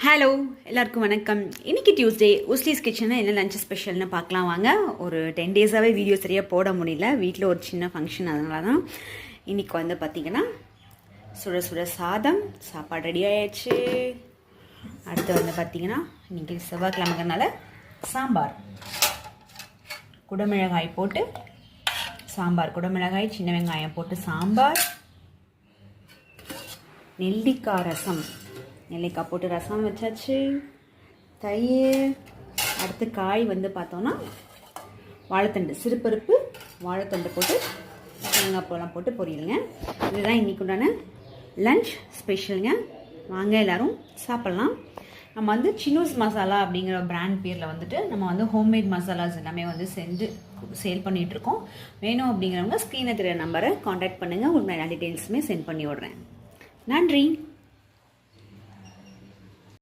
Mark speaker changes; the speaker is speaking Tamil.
Speaker 1: ஹலோ எல்லாருக்கும் வணக்கம். இன்றைக்கி டியூஸ்டே உஸ்லீஸ் கிச்சனில் என்ன லஞ்ச் ஸ்பெஷல்னு பார்க்கலாம் வாங்க. ஒரு 10 டேஸாகவே வீடியோ சரியாக போட முடியல, வீட்டில் ஒரு சின்ன ஃபங்க்ஷன், அதனால தான் இன்றைக்கி வந்து பார்த்திங்கன்னா சுட சுட சாதம் சாப்பாடு ரெடி ஆயிடுச்சு. அடுத்து வந்து பார்த்திங்கன்னா இன்றைக்கி செவ்வாய்க்கிழமைனால சாம்பார், குடமிளகாய் போட்டு சாம்பார், குடமிளகாய் சின்ன வெங்காயம் போட்டு சாம்பார், நெல்லிக்காய் ரசம், நெல்லிக்காய் போட்டு ரசம் வச்சாச்சு, தயிர். அடுத்து காய் வந்து பார்த்தோன்னா வாழைத்தண்டு, சிறுபருப்பு வாழைத்தண்டு போட்டு தேங்காய் பூலாம் போட்டு பொரியலுங்க. இதுதான் இன்றைக்கு உண்டான லஞ்ச் ஸ்பெஷலுங்க. வாங்க எல்லோரும் சாப்பிட்லாம். நம்ம வந்து சின்னூஸ் மசாலா அப்படிங்கிற பிராண்ட் பேரில் வந்துட்டு நம்ம வந்து ஹோம்மேட் மசாலாஸ் எல்லாமே வந்து செஞ்சு சேல் பண்ணிகிட்ருக்கோம். வேணும் அப்படிங்கிறவங்க ஸ்க்ரீனில் தெரிய நம்பரை காண்டாக்ட் பண்ணுங்கள். உங்களுக்கு எல்லா டீட்டெயில்ஸுமே சென்ட் பண்ணி விட்றேன். நன்றி.